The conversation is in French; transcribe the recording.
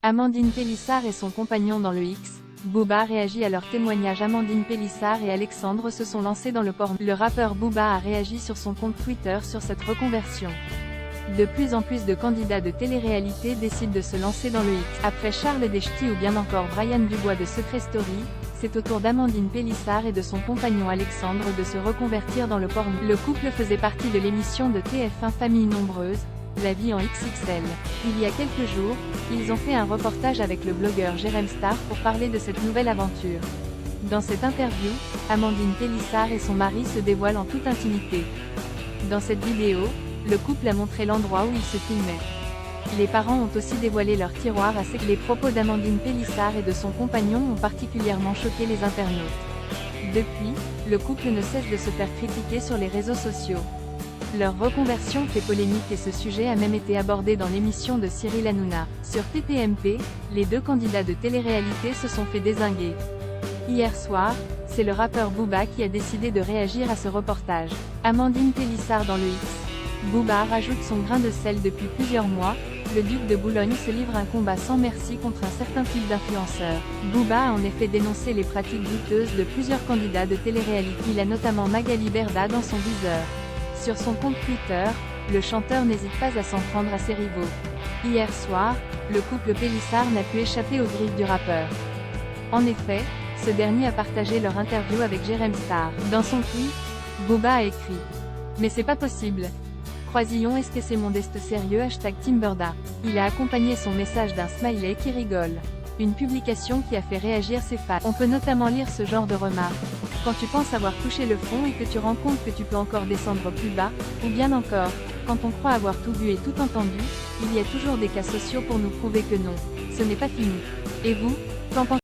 Amandine Pélissard et son compagnon dans le X. Booba réagit à leur témoignage. Amandine Pélissard et Alexandre se sont lancés dans le porno. Le rappeur Booba a réagi sur son compte Twitter sur cette reconversion. De plus en plus de candidats de télé-réalité décident de se lancer dans le X. Après Charles Deschty ou bien encore Brian Dubois de Secret Story, c'est au tour d'Amandine Pélissard et de son compagnon Alexandre de se reconvertir dans le porno. Le couple faisait partie de l'émission de TF1 Famille Nombreuse, La vie en XXL. Il y a quelques jours, ils ont fait un reportage avec le blogueur Jérém Star pour parler de cette nouvelle aventure. Dans cette interview, Amandine Pélissard et son mari se dévoilent en toute intimité. Dans cette vidéo, le couple a montré l'endroit où ils se filmaient. Les parents ont aussi dévoilé leur tiroir à sec. Les propos d'Amandine Pélissard et de son compagnon ont particulièrement choqué les internautes. Depuis, le couple ne cesse de se faire critiquer sur les réseaux sociaux. Leur reconversion fait polémique et ce sujet a même été abordé dans l'émission de Cyril Hanouna. Sur TPMP, les deux candidats de télé-réalité se sont fait dézinguer. Hier soir, c'est le rappeur Booba qui a décidé de réagir à ce reportage. Amandine Pélissard dans le X. Booba rajoute son grain de sel. Depuis plusieurs mois, le duc de Boulogne se livre un combat sans merci contre un certain type d'influenceurs. Booba a en effet dénoncé les pratiques douteuses de plusieurs candidats de télé-réalité. Il a notamment Magali Berda dans son viseur. Sur son compte Twitter, le chanteur n'hésite pas à s'en prendre à ses rivaux. Hier soir, le couple Pélissard n'a pu échapper aux griffes du rappeur. En effet, ce dernier a partagé leur interview avec Jérém Star. Dans son tweet, Booba a écrit « Mais c'est pas possible. Croisillon est-ce que c'est mon destin sérieux #Timberda ». Il a accompagné son message d'un smiley qui rigole. Une publication qui a fait réagir ses fans. On peut notamment lire ce genre de remarques. Quand tu penses avoir touché le fond et que tu rends compte que tu peux encore descendre plus bas, ou bien encore, quand on croit avoir tout vu et tout entendu, il y a toujours des cas sociaux pour nous prouver que non, ce n'est pas fini. Et vous, qu'en pensez-vous ?